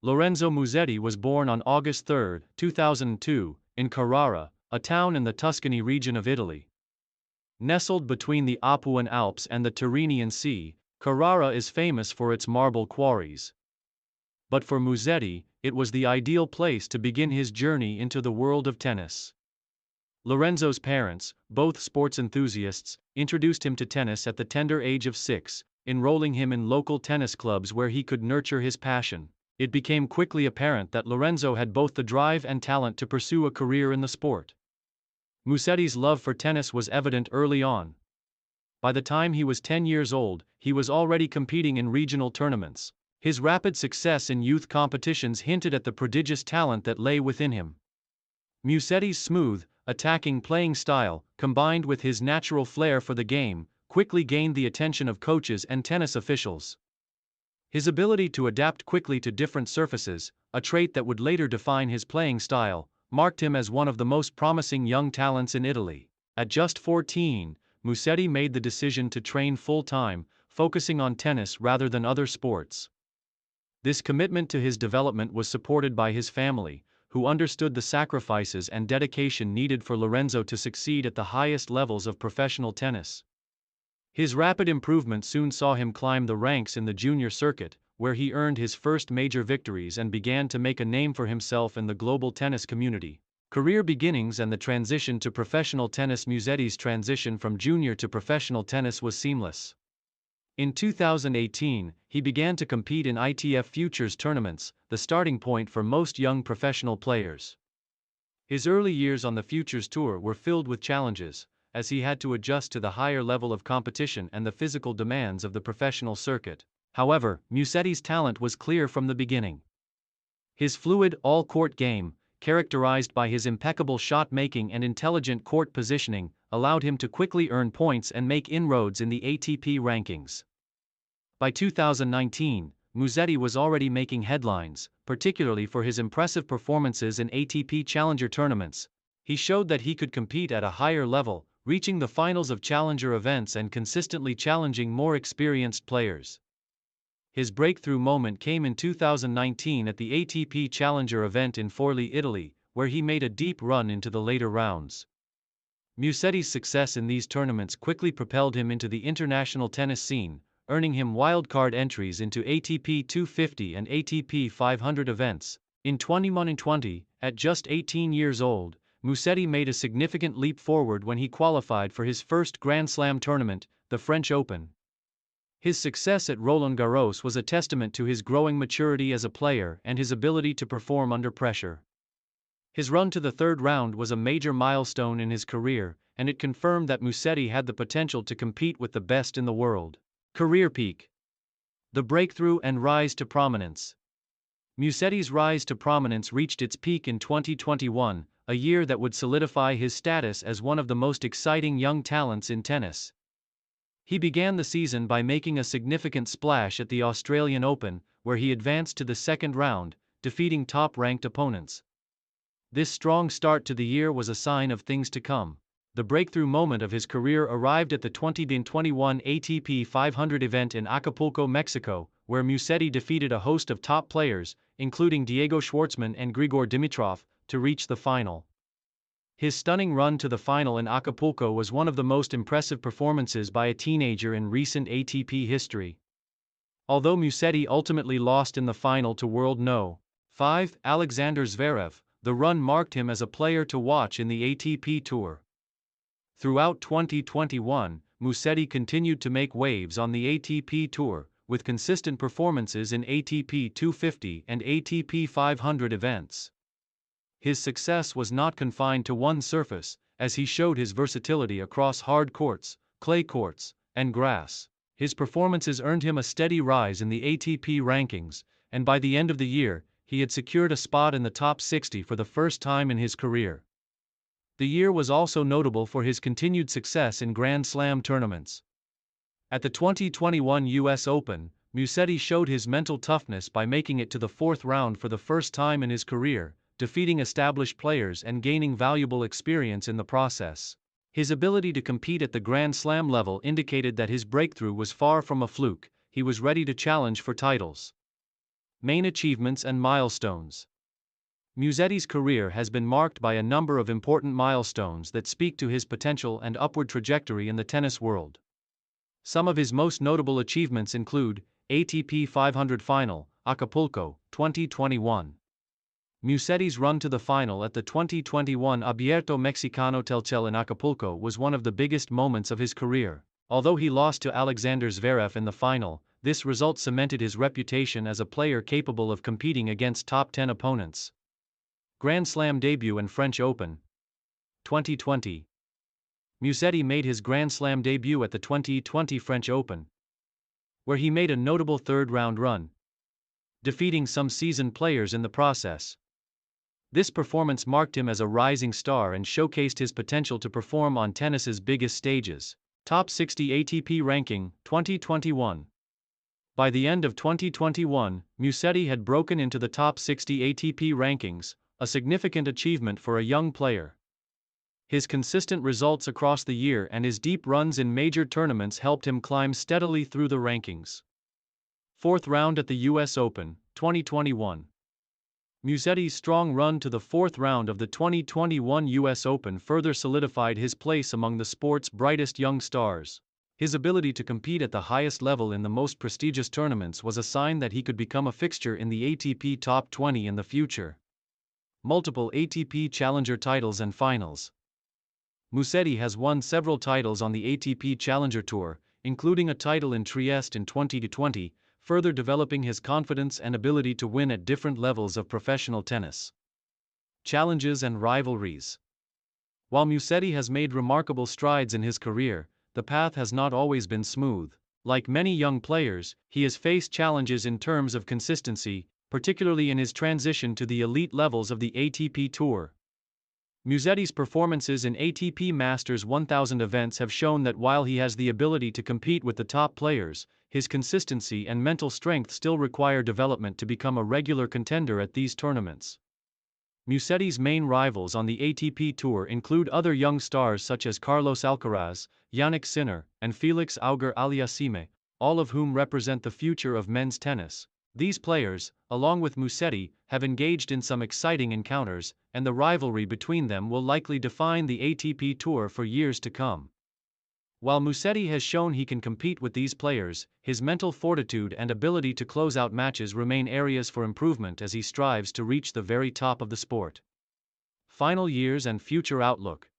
Lorenzo Musetti was born on August 3, 2002, in Carrara, a town in the Tuscany region of Italy. Nestled between the Apuan Alps and the Tyrrhenian Sea, Carrara is famous for its marble quarries. But for Musetti, it was the ideal place to begin his journey into the world of tennis. Lorenzo's parents, both sports enthusiasts, introduced him to tennis at the tender age of 6, enrolling him in local tennis clubs where he could nurture his passion. It became quickly apparent that Lorenzo had both the drive and talent to pursue a career in the sport. Musetti's love for tennis was evident early on. By the time he was 10 years old, he was already competing in regional tournaments. His rapid success in youth competitions hinted at the prodigious talent that lay within him. Musetti's smooth, attacking playing style, combined with his natural flair for the game, quickly gained the attention of coaches and tennis officials. His ability to adapt quickly to different surfaces, a trait that would later define his playing style, marked him as one of the most promising young talents in Italy. At just 14, Musetti made the decision to train full-time, focusing on tennis rather than other sports. This commitment to his development was supported by his family, who understood the sacrifices and dedication needed for Lorenzo to succeed at the highest levels of professional tennis. His rapid improvement soon saw him climb the ranks in the junior circuit, where he earned his first major victories and began to make a name for himself in the global tennis community. Career beginnings and the transition to professional tennis. Musetti's transition from junior to professional tennis was seamless. In 2018, he began to compete in ITF Futures tournaments, the starting point for most young professional players. His early years on the Futures Tour were filled with challenges, as he had to adjust to the higher level of competition and the physical demands of the professional circuit. However, Musetti's talent was clear from the beginning. His fluid, all-court game, characterized by his impeccable shot-making and intelligent court positioning, allowed him to quickly earn points and make inroads in the ATP rankings. By 2019, Musetti was already making headlines, particularly for his impressive performances in ATP Challenger tournaments. He showed that he could compete at a higher level, reaching the finals of Challenger events and consistently challenging more experienced players. His breakthrough moment came in 2019 at the ATP Challenger event in Forlì, Italy, where he made a deep run into the later rounds. Musetti's success in these tournaments quickly propelled him into the international tennis scene, earning him wildcard entries into ATP 250 and ATP 500 events. In 2020, at just 18 years old, Musetti made a significant leap forward when he qualified for his first Grand Slam tournament, the French Open. His success at Roland Garros was a testament to his growing maturity as a player and his ability to perform under pressure. His run to the third round was a major milestone in his career, and it confirmed that Musetti had the potential to compete with the best in the world. Career peak. The breakthrough and rise to prominence. Musetti's rise to prominence reached its peak in 2021, a year that would solidify his status as one of the most exciting young talents in tennis. He began the season by making a significant splash at the Australian Open, where he advanced to the second round, defeating top-ranked opponents. This strong start to the year was a sign of things to come. The breakthrough moment of his career arrived at the 2021 ATP 500 event in Acapulco, Mexico, where Musetti defeated a host of top players, including Diego Schwartzman and Grigor Dimitrov, to reach the final. His stunning run to the final in Acapulco was one of the most impressive performances by a teenager in recent ATP history. Although Musetti ultimately lost in the final to world No. 5 Alexander Zverev, the run marked him as a player to watch in the ATP Tour. Throughout 2021, Musetti continued to make waves on the ATP Tour, with consistent performances in ATP 250 and ATP 500 events. His success was not confined to one surface, as he showed his versatility across hard courts, clay courts, and grass. His performances earned him a steady rise in the ATP rankings, and by the end of the year, he had secured a spot in the top 60 for the first time in his career. The year was also notable for his continued success in Grand Slam tournaments. At the 2021 US Open, Musetti showed his mental toughness by making it to the fourth round for the first time in his career, defeating established players and gaining valuable experience in the process. His ability to compete at the Grand Slam level indicated that his breakthrough was far from a fluke. He was ready to challenge for titles. Main achievements and milestones. Musetti's career has been marked by a number of important milestones that speak to his potential and upward trajectory in the tennis world. Some of his most notable achievements include ATP 500 Final, Acapulco, 2021. Musetti's run to the final at the 2021 Abierto Mexicano Telcel in Acapulco was one of the biggest moments of his career. Although he lost to Alexander Zverev in the final, this result cemented his reputation as a player capable of competing against top 10 opponents. Grand Slam debut and French Open. 2020. Musetti made his Grand Slam debut at the 2020 French Open, where he made a notable third-round run, defeating some seasoned players in the process. This performance marked him as a rising star and showcased his potential to perform on tennis's biggest stages. Top 60 ATP ranking, 2021. By the end of 2021, Musetti had broken into the top 60 ATP rankings, a significant achievement for a young player. His consistent results across the year and his deep runs in major tournaments helped him climb steadily through the rankings. Fourth round at the US Open, 2021. Musetti's strong run to the fourth round of the 2021 US Open further solidified his place among the sport's brightest young stars. His ability to compete at the highest level in the most prestigious tournaments was a sign that he could become a fixture in the ATP Top 20 in the future. Multiple ATP Challenger titles and finals. Musetti has won several titles on the ATP Challenger Tour, including a title in Trieste in 2020, further developing his confidence and ability to win at different levels of professional tennis. Challenges and rivalries. While Musetti has made remarkable strides in his career, the path has not always been smooth. Like many young players, he has faced challenges in terms of consistency, particularly in his transition to the elite levels of the ATP Tour. Musetti's performances in ATP Masters 1000 events have shown that while he has the ability to compete with the top players, his consistency and mental strength still require development to become a regular contender at these tournaments. Musetti's main rivals on the ATP Tour include other young stars such as Carlos Alcaraz, Jannik Sinner, and Felix Auger-Aliassime, all of whom represent the future of men's tennis. These players, along with Musetti, have engaged in some exciting encounters, and the rivalry between them will likely define the ATP Tour for years to come. While Musetti has shown he can compete with these players, his mental fortitude and ability to close out matches remain areas for improvement as he strives to reach the very top of the sport. Final years and future outlook.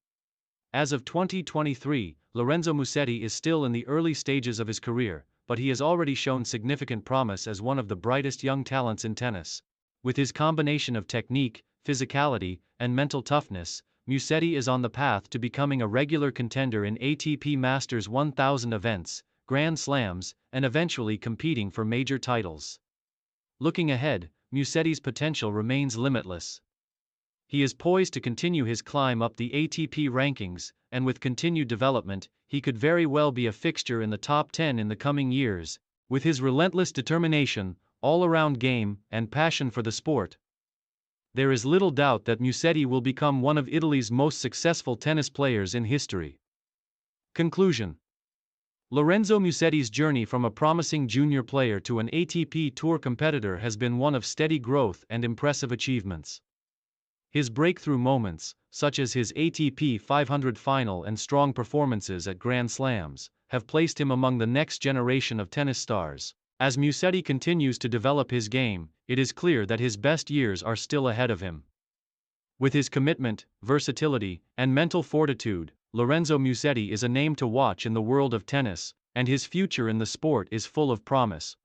As of 2023, Lorenzo Musetti is still in the early stages of his career, but he has already shown significant promise as one of the brightest young talents in tennis. With his combination of technique, physicality, and mental toughness, Musetti is on the path to becoming a regular contender in ATP Masters 1000 events, Grand Slams, and eventually competing for major titles. Looking ahead, Musetti's potential remains limitless. He is poised to continue his climb up the ATP rankings, and with continued development, he could very well be a fixture in the top 10 in the coming years. With his relentless determination, all-around game, and passion for the sport, there is little doubt that Musetti will become one of Italy's most successful tennis players in history. Conclusion. Lorenzo Musetti's journey from a promising junior player to an ATP Tour competitor has been one of steady growth and impressive achievements. His breakthrough moments, such as his ATP 500 final and strong performances at Grand Slams, have placed him among the next generation of tennis stars. As Musetti continues to develop his game, it is clear that his best years are still ahead of him. With his commitment, versatility, and mental fortitude, Lorenzo Musetti is a name to watch in the world of tennis, and his future in the sport is full of promise.